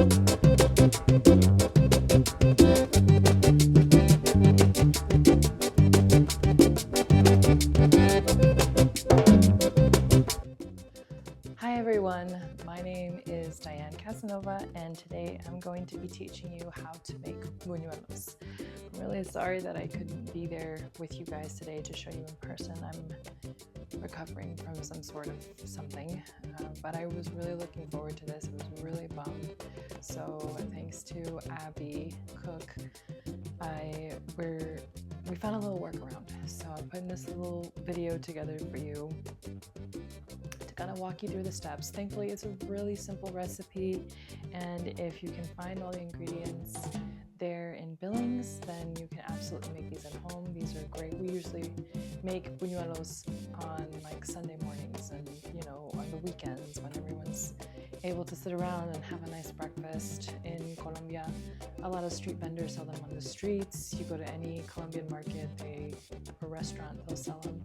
Hi everyone, my name is Diane Casanova and today I'm going to be teaching you how to make buñuelos. I'm really sorry that I couldn't be there with you guys today to show you in person. I'm recovering from some sort of something, but I was really looking forward to this. I was really bummed. So thanks to Abby Cook, we found a little workaround. So I'm putting this little video together for you to kind of walk you through the steps. Thankfully, it's a really simple recipe, and if you can find all the ingredients there in Billings, then you can absolutely make these at home. These are great. We usually make buñuelos on like Sunday mornings and, you know, on the weekends when everyone's able to sit around and have a nice breakfast. In Colombia, a lot of street vendors sell them on the streets. You go to any Colombian market, or restaurant, they'll sell them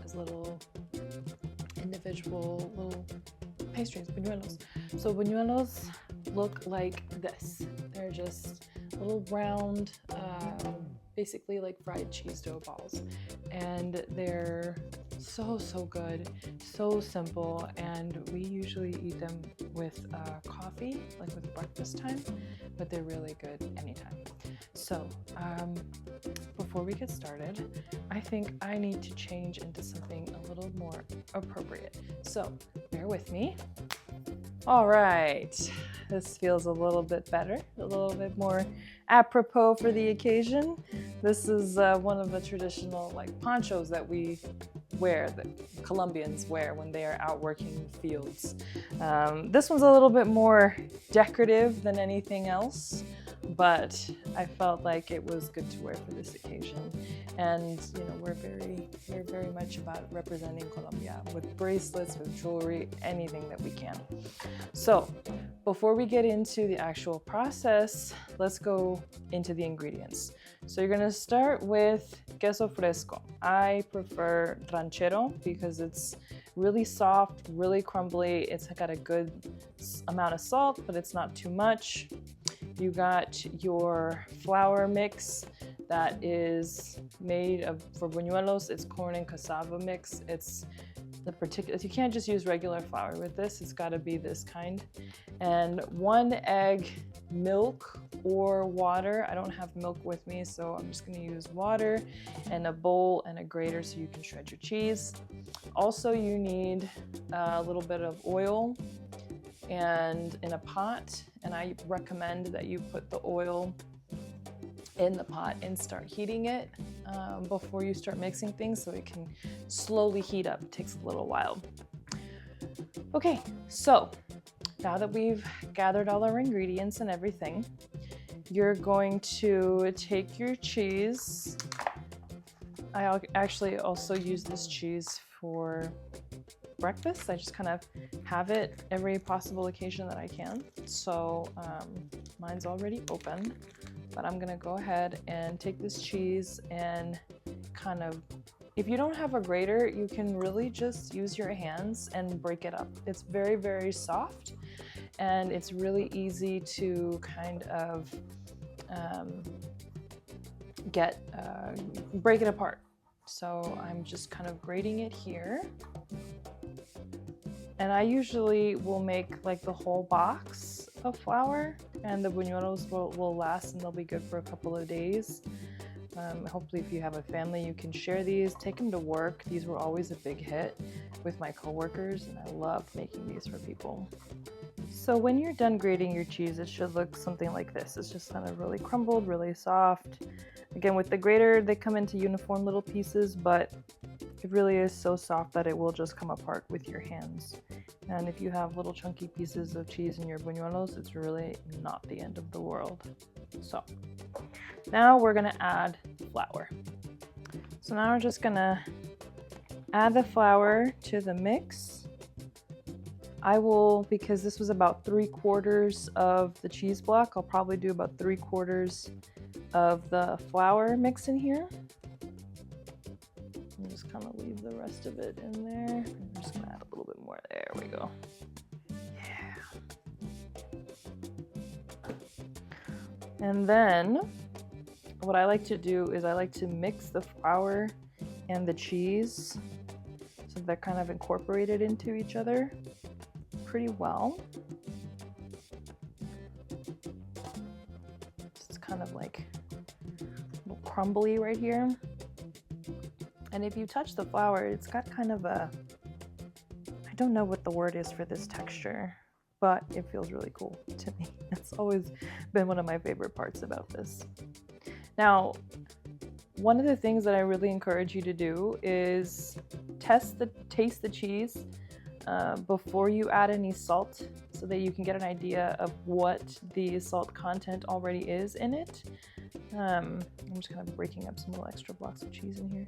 as little individual little pastries, buñuelos. So buñuelos look like this. They're just little round, basically like fried cheese dough balls, and they're so good, so simple, and we usually eat them with coffee, like with breakfast time, but they're really good anytime. So before we get started, I think I need to change into something a little more appropriate, so bear with me. All right, this feels a little bit better, a little bit more apropos for the occasion. This is one of the traditional like ponchos that we wear, that Colombians wear when they are out working in fields. This one's a little bit more decorative than anything else, but I felt like it was good to wear for this occasion. And you know, we're very much about representing Colombia with bracelets, with jewelry, anything that we can. So before we get into the actual process, let's go into the ingredients. So you're gonna start with queso fresco. I prefer ranchero because it's really soft, really crumbly. It's got a good amount of salt, but it's not too much. You got your flour mix that is made of, for buñuelos, it's corn and cassava mix. It's the particular, you can't just use regular flour with this, it's gotta be this kind. And 1 egg, milk or water. I don't have milk with me, so I'm just gonna use water, and a bowl and a grater so you can shred your cheese. Also, you need a little bit of oil and in a pot, and I recommend that you put the oil in the pot and start heating it before you start mixing things, so it can slowly heat up. It takes a little while. Okay, so now that we've gathered all our ingredients and everything, you're going to take your cheese. I actually also use this cheese for breakfast. I just kind of have it every possible occasion that I can. So mine's already open, but I'm gonna go ahead and take this cheese and kind of, if you don't have a grater, you can really just use your hands and break it up. It's very soft, and it's really easy to kind of break it apart. So I'm just kind of grating it here. And I usually will make like the whole box of flour, and the buñuelos will last and they'll be good for a couple of days. Hopefully if you have a family, you can share these, take them to work. These were always a big hit with my coworkers, and I love making these for people. So when you're done grating your cheese, it should look something like this. It's just kind of really crumbled, really soft. Again, with the grater, they come into uniform little pieces, but it really is so soft that it will just come apart with your hands. And if you have little chunky pieces of cheese in your buñuelos, it's really not the end of the world. So now we're gonna add flour. So now we're just gonna add the flour to the mix. I will, because this was about 3/4 of the cheese block, I'll probably do about 3/4 of the flour mix in here. And just kind of leave the rest of it in there. I'm just gonna add a little bit more. There we go. Yeah. And then what I like to do is I like to mix the flour and the cheese so they're kind of incorporated into each other pretty well. It's kind of like a little crumbly right here. And if you touch the flour, it's got kind of a, I don't know what the word is for this texture, but it feels really cool to me. It's always been one of my favorite parts about this. Now, one of the things that I really encourage you to do is taste the cheese before you add any salt, so that you can get an idea of what the salt content already is in it. I'm just kind of breaking up some little extra blocks of cheese in here.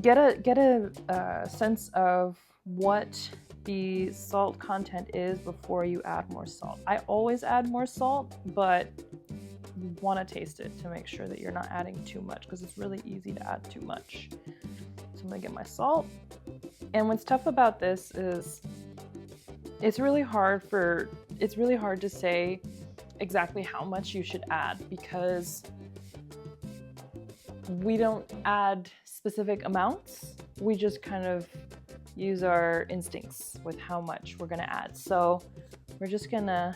Get a sense of what the salt content is before you add more salt. I always add more salt, but you want to taste it to make sure that you're not adding too much, because it's really easy to add too much. So I'm gonna get my salt. And what's tough about this is it's really hard to say exactly how much you should add, because we don't add specific amounts. We just kind of use our instincts with how much we're gonna add. So I'm just gonna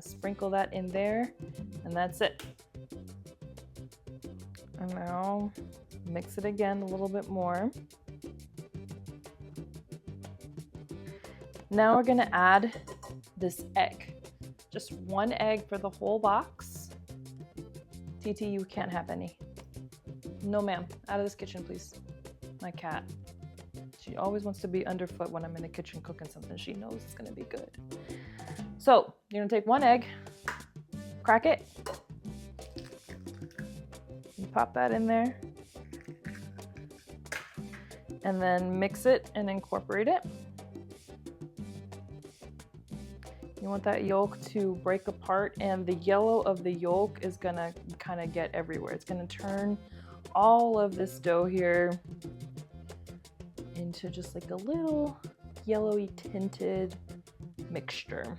sprinkle that in there, and that's it. And now mix it again a little bit more. Now we're gonna add this egg. Just one egg for the whole box. TT, you can't have any. No ma'am, out of this kitchen, please. My cat. She always wants to be underfoot when I'm in the kitchen cooking something she knows is gonna be good. So you're gonna take one egg, crack it, and pop that in there, and then mix it and incorporate it. You want that yolk to break apart, and the yellow of the yolk is gonna kind of get everywhere. It's gonna turn all of this dough here into just like a little yellowy tinted mixture.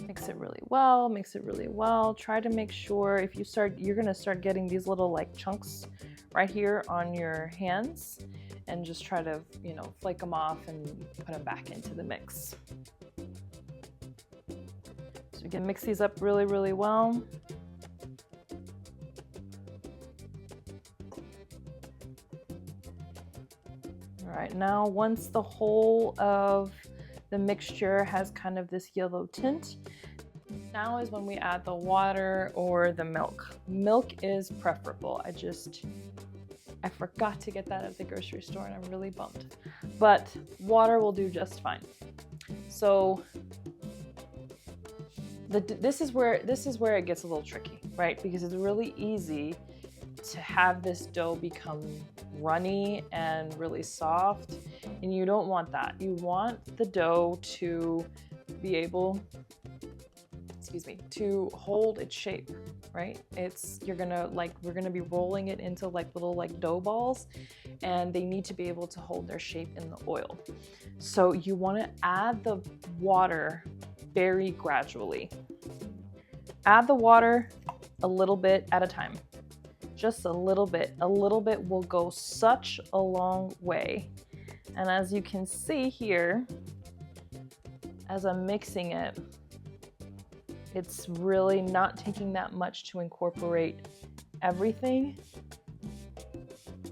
Mix it really well, mix it really well. Try to make sure if you start, you're gonna start getting these little like chunks right here on your hands, and just try to, you know, flake them off and put them back into the mix. So you can mix these up really, really well. All right, now once the whole of the mixture has kind of this yellow tint, now is when we add the water or the milk. Milk is preferable. I forgot to get that at the grocery store and I'm really bummed. But water will do just fine. So this is where it gets a little tricky, right? Because it's really easy to have this dough become runny and really soft, and you don't want that. You want the dough to be able, to hold its shape, right? We're gonna be rolling it into like little like dough balls, and they need to be able to hold their shape in the oil. So you want to add the water very gradually. Add the water a little bit at a time. Just a little bit. A little bit will go such a long way. And as you can see here, as I'm mixing it, it's really not taking that much to incorporate everything.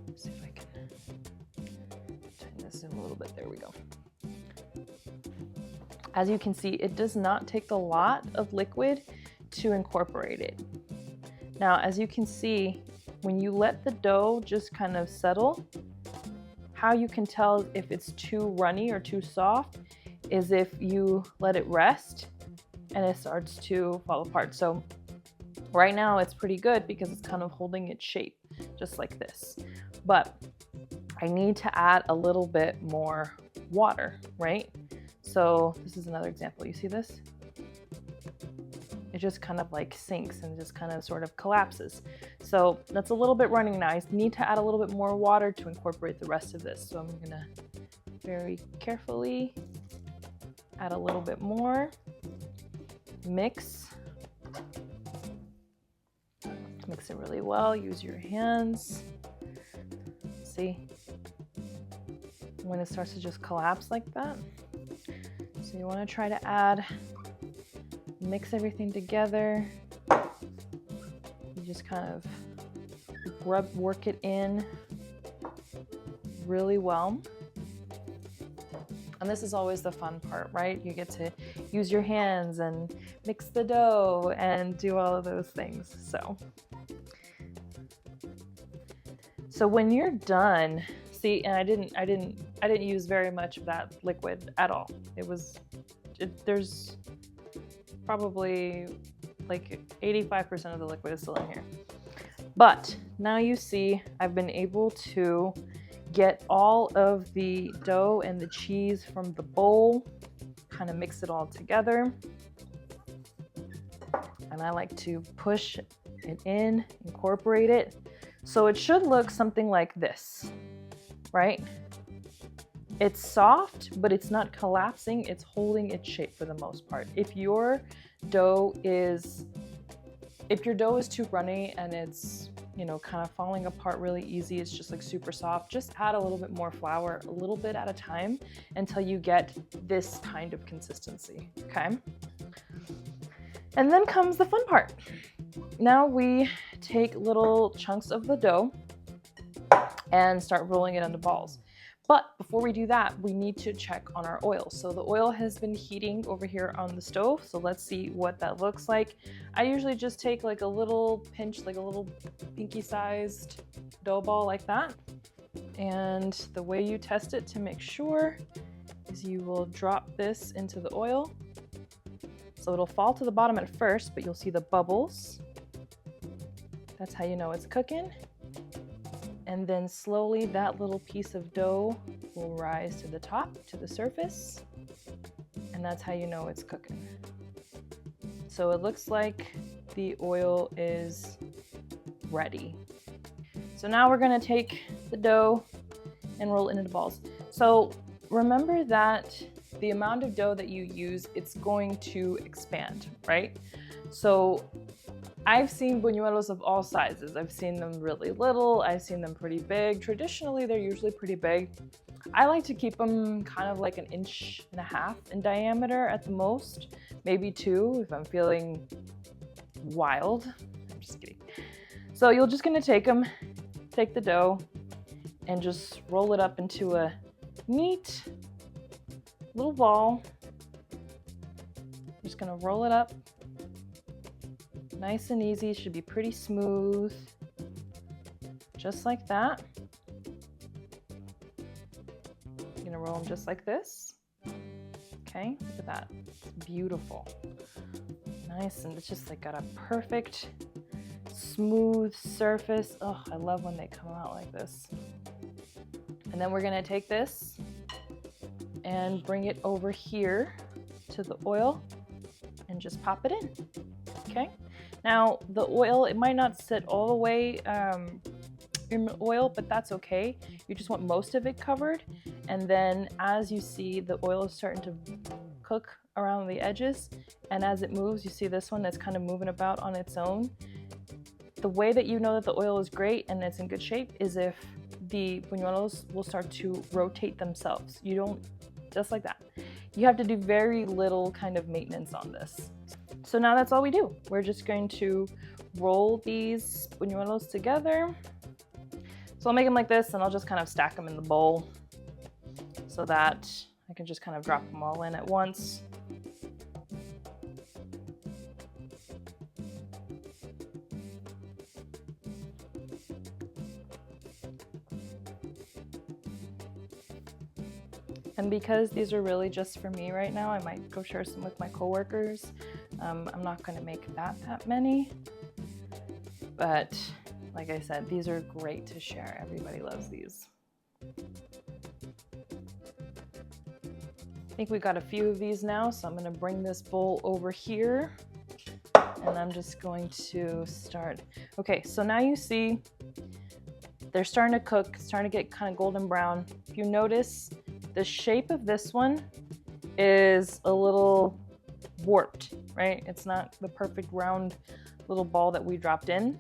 Let's see if I can turn this in a little bit. There we go. As you can see, it does not take a lot of liquid to incorporate it. Now, as you can see, when you let the dough just kind of settle, how you can tell if it's too runny or too soft is if you let it rest and it starts to fall apart. So right now it's pretty good because it's kind of holding its shape just like this. But I need to add a little bit more water, right? So this is another example. You see this? It just kind of like sinks and just kind of sort of collapses. So that's a little bit running now. I need to add a little bit more water to incorporate the rest of this. So I'm gonna very carefully add a little bit more. mix it really well. Use your hands. See when it starts to just collapse like that. So you want to try to mix everything together. You just kind of work it in really well. And this is always the fun part, right? You get to use your hands and mix the dough and do all of those things. So when you're done, see, and I didn't use very much of that liquid at all. There's probably like 85% of the liquid is still in here. But now you see I've been able to get all of the dough and the cheese from the bowl, kind of mix it all together. And I like to push it in, incorporate it. So it should look something like this, right? It's soft, but it's not collapsing. It's holding its shape for the most part. If your dough is too runny and it's, you know, kind of falling apart really easy, it's just like super soft, just add a little bit more flour, a little bit at a time, until you get this kind of consistency, okay? And then comes the fun part. Now we take little chunks of the dough and start rolling it into balls. But before we do that, we need to check on our oil. So the oil has been heating over here on the stove. So let's see what that looks like. I usually just take like a little pinch, like a little pinky sized dough ball like that. And the way you test it to make sure is you will drop this into the oil. So it'll fall to the bottom at first, but you'll see the bubbles. That's how you know it's cooking. And then slowly that little piece of dough will rise to the top, to the surface. And that's how you know it's cooking. So it looks like the oil is ready. So now we're gonna take the dough and roll it into balls. So remember that the amount of dough that you use, it's going to expand, right? So I've seen buñuelos of all sizes. I've seen them really little, I've seen them pretty big. Traditionally, they're usually pretty big. I like to keep them kind of like 1.5 inches in diameter at the most, maybe 2 if I'm feeling wild. I'm just kidding. So you're just gonna take the dough and just roll it up into a neat little ball. I'm just gonna roll it up. Nice and easy, should be pretty smooth. Just like that. You're gonna roll them just like this. Okay, look at that, it's beautiful. Nice, and it's just like got a perfect, smooth surface. Oh, I love when they come out like this. And then we're gonna take this and bring it over here to the oil and just pop it in, okay? Now, the oil, it might not sit all the way in the oil, but that's okay. You just want most of it covered. And then as you see, the oil is starting to cook around the edges. And as it moves, you see this one that's kind of moving about on its own. The way that you know that the oil is great and it's in good shape is if the buñuelos will start to rotate themselves. You don't, just like that. You have to do very little kind of maintenance on this. So now that's all we do. We're just going to roll these buñuelos together. So I'll make them like this and I'll just kind of stack them in the bowl so that I can just kind of drop them all in at once. And because these are really just for me right now, I might go share some with my coworkers. I'm not gonna make that many, but like I said, these are great to share. Everybody loves these. I think we got a few of these now, so I'm gonna bring this bowl over here and I'm just going to start. Okay, so now you see they're starting to cook, starting to get kind of golden brown. If you notice, the shape of this one is a little warped, right? It's not the perfect round little ball that we dropped in.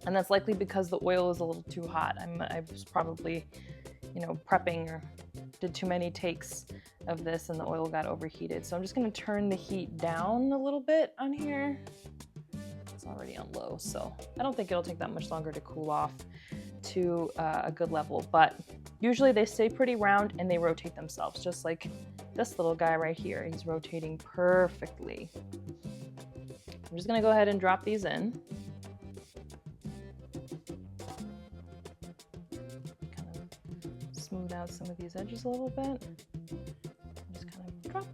And that's likely because the oil is a little too hot. I was probably, you know, prepping or did too many takes of this and the oil got overheated. So I'm just gonna turn the heat down a little bit on here. It's already on low, so I don't think it'll take that much longer to cool off to a good level, but usually they stay pretty round and they rotate themselves, just like this little guy right here. He's rotating perfectly. I'm just gonna go ahead and drop these in. Kind of smooth out some of these edges a little bit. Just kind of drop.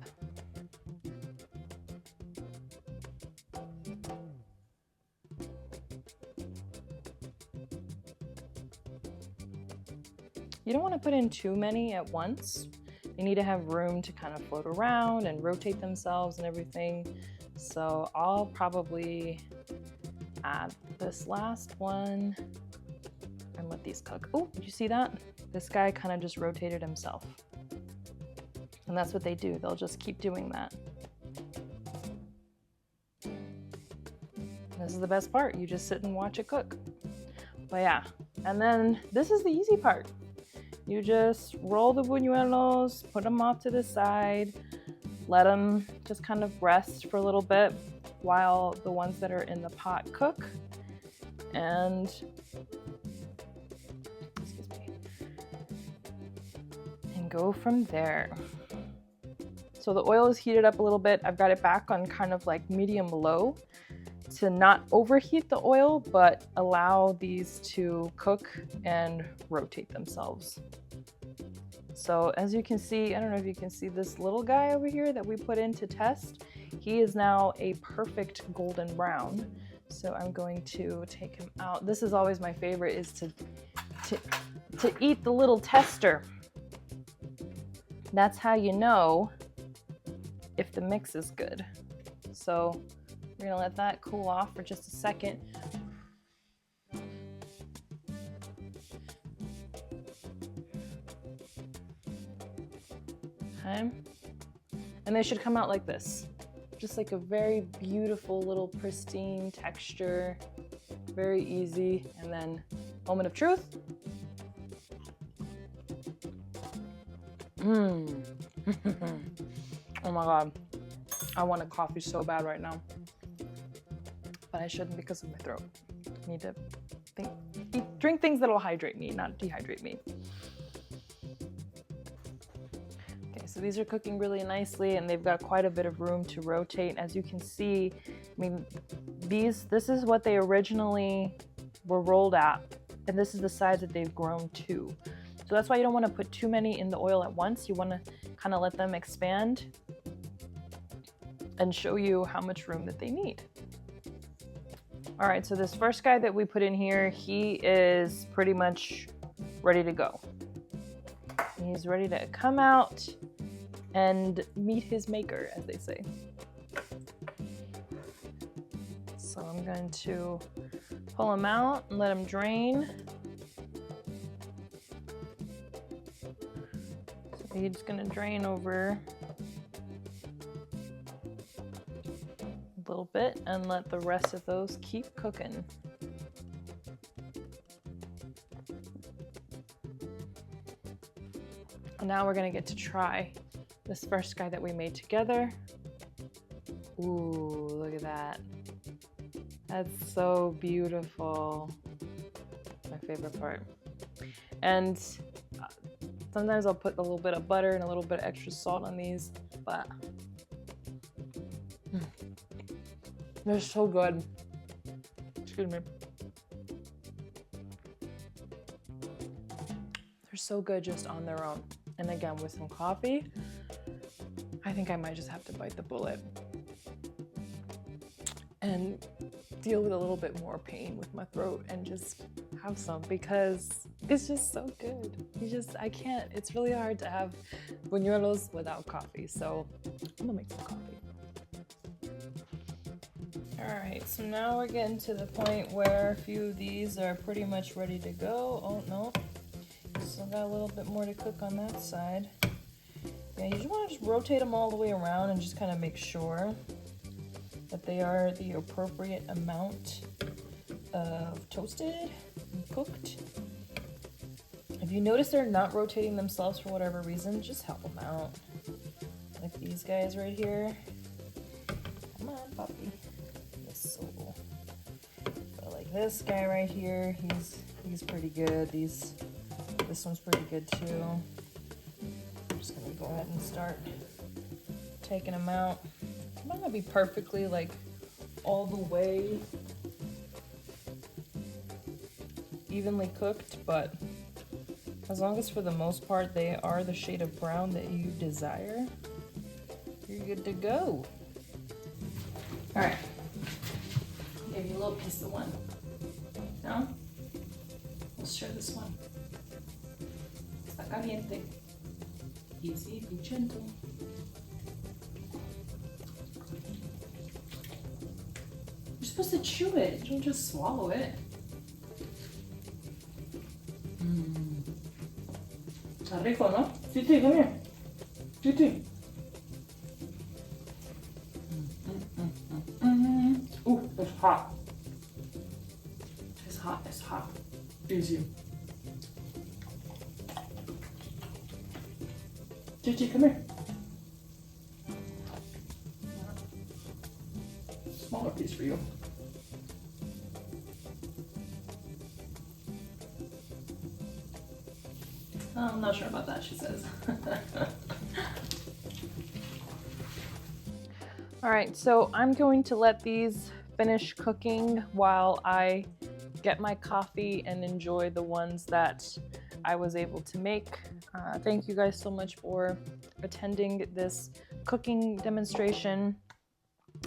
You don't want to put in too many at once. They need to have room to kind of float around and rotate themselves and everything. So I'll probably add this last one and let these cook. Oh, did you see that? This guy kind of just rotated himself. And that's what they do. They'll just keep doing that. This is the best part. You just sit and watch it cook. But yeah, and then this is the easy part. You just roll the buñuelos, put them off to the side, let them just kind of rest for a little bit while the ones that are in the pot cook. And, excuse me, and go from there. So the oil is heated up a little bit. I've got it back on kind of like medium low to not overheat the oil, but allow these to cook and rotate themselves. So as you can see, I don't know if you can see this little guy over here that we put in to test. He is now a perfect golden brown. So I'm going to take him out. This is always my favorite, is to eat the little tester. That's how you know if the mix is good. So we're gonna let that cool off for just a second. Okay. And they should come out like this. Just like a very beautiful little pristine texture. Very easy. And then moment of truth. Oh my God. I want a coffee so bad right now. But I shouldn't because of my throat. I need to drink things that'll hydrate me, not dehydrate me. Okay, so these are cooking really nicely and they've got quite a bit of room to rotate. As you can see, I mean, this is what they originally were rolled at, and this is the size that they've grown to. So that's why you don't want to put too many in the oil at once. You want to kind of let them expand and show you how much room that they need. All right, so this first guy that we put in here, he is pretty much ready to go. He's ready to come out and meet his maker, as they say. So I'm going to pull him out and let him drain. So he's gonna drain over a little bit and let the rest of those keep cooking. And now we're gonna get to try this first guy that we made together. Ooh, look at that. That's so beautiful. My favorite part. And sometimes I'll put a little bit of butter and a little bit of extra salt on these, but they're so good. Excuse me. They're so good just on their own. And again, with some coffee, I think I might just have to bite the bullet and deal with a little bit more pain with my throat and just have some, because it's just so good. I can't, it's really hard to have buñuelos without coffee. So I'm gonna make some coffee. All right, so now we're getting to the point where a few of these are pretty much ready to go. Oh no, still got a little bit more to cook on that side. Yeah, you just want to just rotate them all the way around and just kind of make sure that they are the appropriate amount of toasted and cooked. If you notice they're not rotating themselves for whatever reason, just help them out. Like these guys right here. Come on, puppy. Yes, so. But like this guy right here, he's pretty good. This one's pretty good too. I'm just gonna go ahead and start taking them out. I'm not gonna be perfectly like all the way evenly cooked, but as long as for the most part they are the shade of brown that you desire, you're good to go. All right, give you a little piece of one. Now, let's share this one. Está caliente. Easy, be gentle. You're supposed to chew it. You don't just swallow it. Está rico, ¿no? Titi, come here. Titi. Ooh, it's hot. It's hot, it's hot. Easy. Titi, come here. Smaller piece for you. I'm not sure about that, she says. All right, so I'm going to let these finish cooking while I get my coffee and enjoy the ones that I was able to make. Thank you guys so much for attending this cooking demonstration.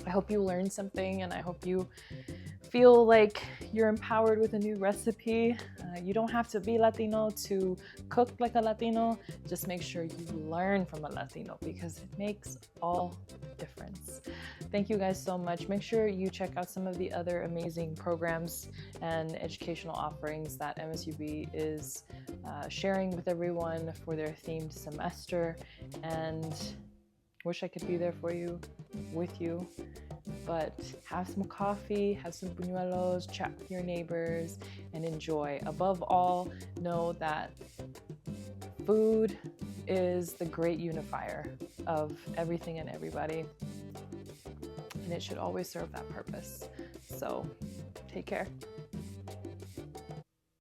I hope you learned something, and I hope you feel like you're empowered with a new recipe. You don't have to be Latino to cook like a Latino. Just make sure you learn from a Latino, because it makes all the difference. Thank you guys so much. Make sure you check out some of the other amazing programs and educational offerings that MSUB is sharing with everyone for their themed semester. And wish I could be there for you, with you. But have some coffee, have some buñuelos, chat with your neighbors, and enjoy. Above all, know that food is the great unifier of everything and everybody, and it should always serve that purpose. So take care.